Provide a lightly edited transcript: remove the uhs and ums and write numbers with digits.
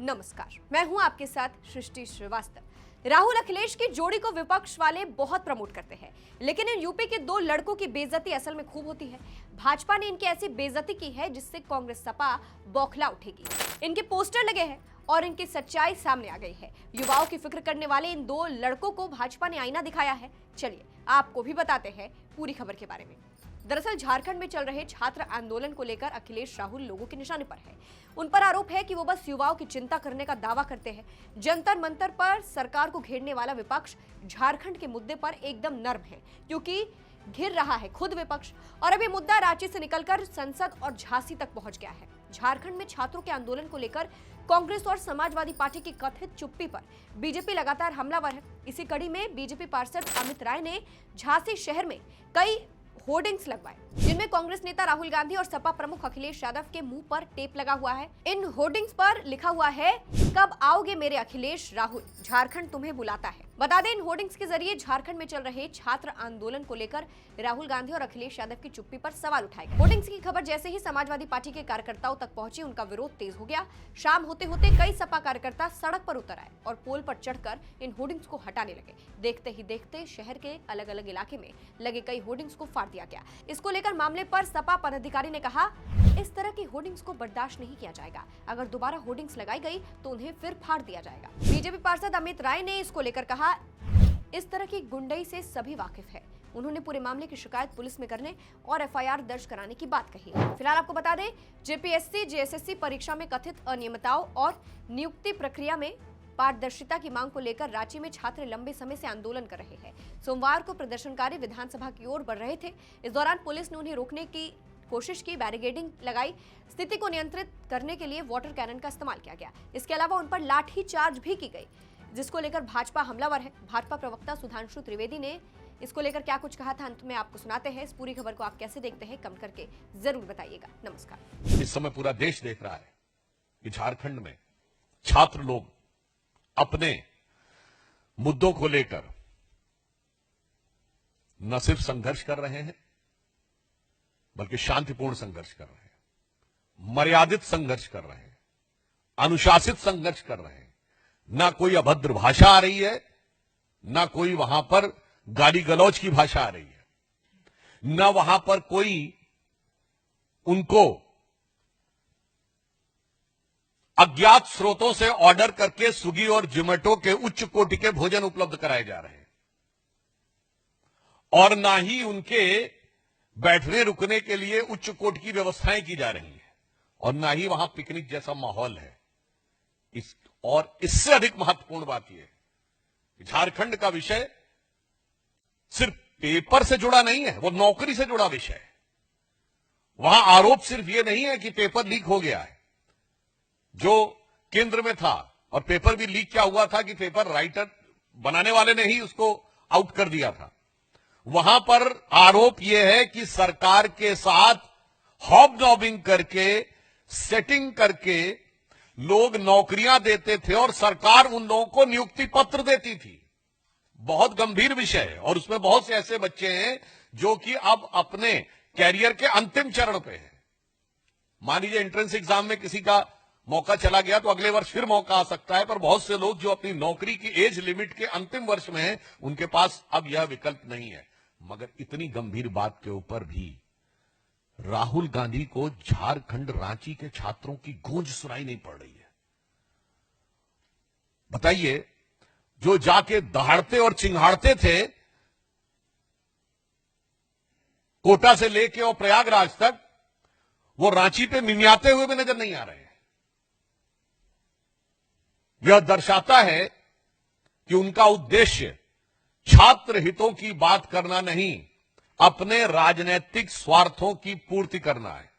नमस्कार, मैं हूं आपके साथ सृष्टि श्रीवास्तव। राहुल अखिलेश की जोड़ी को विपक्ष वाले बहुत प्रमोट करते हैं, लेकिन इन यूपी के दो लड़कों की बेइज्जती असल में खूब होती है। भाजपा ने इनकी ऐसी बेइज्जती की है जिससे कांग्रेस सपा बौखला उठेगी। इनके पोस्टर लगे हैं और इनकी सच्चाई सामने आ गई है। युवाओं की फिक्र करने वाले इन दो लड़कों को भाजपा ने आईना दिखाया है। चलिए आपको भी बताते हैं पूरी खबर के बारे में। दरअसल झारखंड में चल रहे छात्र आंदोलन को लेकर अखिलेश राहुल लोगों के निशाने पर है। उन पर आरोप है कि वो बस युवाओं की चिंता करने का दावा करते हैं। जंतर मंतर पर सरकार को घेरने वाला विपक्ष झारखंड के मुद्दे पर एकदम नर्म है, क्योंकि घिर रहा है खुद विपक्ष। और अब ये मुद्दा रांची से निकलकर संसद और झांसी तक पहुंच गया है। झारखंड में छात्रों के आंदोलन को लेकर कांग्रेस और समाजवादी पार्टी की कथित चुप्पी पर बीजेपी लगातार हमलावर है। इसी कड़ी में बीजेपी पार्षद अमित राय ने झांसी शहर में कई होर्डिंग्स लगवाए, जिनमें कांग्रेस नेता राहुल गांधी और सपा प्रमुख अखिलेश यादव के मुंह पर टेप लगा हुआ है। इन होर्डिंग्स पर लिखा हुआ है, कब आओगे मेरे अखिलेश राहुल, झारखंड तुम्हें बुलाता है। बता दें, इन होर्डिंग्स के जरिए झारखंड में चल रहे छात्र आंदोलन को लेकर राहुल गांधी और अखिलेश यादव की चुप्पी पर सवाल उठाए गए। होर्डिंग्स की खबर जैसे ही समाजवादी पार्टी के कार्यकर्ताओं तक पहुंची, उनका विरोध तेज हो गया। शाम होते होते कई सपा कार्यकर्ता सड़क पर उतर आए और पोल पर चढ़कर इन होर्डिंग्स को हटाने लगे। देखते ही देखते शहर के अलग अलग इलाके में लगे कई होर्डिंग्स को फाड़ दिया गया। इसको लेकर मामले पर सपा पदाधिकारी ने कहा, इस तरह की होर्डिंग्स को बर्दाश्त नहीं किया जाएगा। अगर दोबारा होर्डिंग्स लगाई गई तो उन्हें फिर फाड़ दिया जाएगा। बीजेपी पार्षद अमित राय ने इसको लेकर कहा, इस तरह की गुंडई से सभी वाकिफ है। उन्होंने पूरे मामले की शिकायत पुलिस में करने और एफआईआर दर्ज कराने की बात कही। फिलहाल आपको बता दें, जेपीएससी जेएसएससी परीक्षा में कथित अनियमितताओं और नियुक्ति प्रक्रिया में पारदर्शिता की मांग को लेकर रांची में छात्र लंबे समय से आंदोलन कर रहे हैं। सोमवार को प्रदर्शनकारी विधानसभा की ओर बढ़ रहे थे। इस दौरान पुलिस ने उन्हें रोकने की कोशिश की, बैरिकेडिंग लगाई। स्थिति को नियंत्रित करने के लिए वाटर कैनन का इस्तेमाल किया गया। इसके अलावा उन पर लाठी चार्ज भी की गई, जिसको लेकर भाजपा हमलावर है। भाजपा प्रवक्ता सुधांशु त्रिवेदी ने इसको लेकर क्या कुछ कहा था, अंत में आपको सुनाते हैं। इस पूरी खबर को आप कैसे देखते हैं, कमेंट करके जरूर बताइएगा। नमस्कार। इस समय पूरा देश देख रहा है कि झारखंड में छात्र लोग अपने मुद्दों को लेकर न सिर्फ संघर्ष कर रहे हैं, बल्कि शांतिपूर्ण संघर्ष कर रहे हैं, मर्यादित संघर्ष कर रहे हैं, अनुशासित संघर्ष कर रहे हैं। ना कोई अभद्र भाषा आ रही है, ना कोई वहां पर गाली गलौज की भाषा आ रही है, ना वहां पर कोई उनको अज्ञात स्रोतों से ऑर्डर करके स्विगी और जोमेटो के उच्च कोटि के भोजन उपलब्ध कराए जा रहे हैं, और ना ही उनके बैठने रुकने के लिए उच्च कोटि की व्यवस्थाएं की जा रही हैं, और ना ही वहां पिकनिक जैसा माहौल है। और इससे अधिक महत्वपूर्ण बात यह है कि झारखंड का विषय सिर्फ पेपर से जुड़ा नहीं है, वो नौकरी से जुड़ा विषय है। वहां आरोप सिर्फ ये नहीं है कि पेपर लीक हो गया है, जो केंद्र में था, और पेपर भी लीक क्या हुआ था कि पेपर राइटर बनाने वाले ने ही उसको आउट कर दिया था। वहां पर आरोप यह है कि सरकार के साथ हॉबनॉबिंग करके, सेटिंग करके लोग नौकरियां देते थे और सरकार उन लोगों को नियुक्ति पत्र देती थी। बहुत गंभीर विषय है, और उसमें बहुत से ऐसे बच्चे हैं जो कि अब अपने कैरियर के अंतिम चरण पे हैं। मान लीजिए एंट्रेंस एग्जाम में किसी का मौका चला गया तो अगले वर्ष फिर मौका आ सकता है, पर बहुत से लोग जो अपनी नौकरी की एज लिमिट के अंतिम वर्ष में हैं, उनके पास अब यह विकल्प नहीं है। मगर इतनी गंभीर बात के ऊपर भी राहुल गांधी को झारखंड रांची के छात्रों की गूंज सुनाई नहीं पड़ रही है। बताइए, जो जाके दहाड़ते और चिंगाड़ते थे कोटा से लेके और प्रयागराज तक, वो रांची पे मिमियाते हुए भी नजर नहीं आ रहे हैं। यह दर्शाता है कि उनका उद्देश्य छात्र हितों की बात करना नहीं, अपने राजनीतिक स्वार्थों की पूर्ति करना है।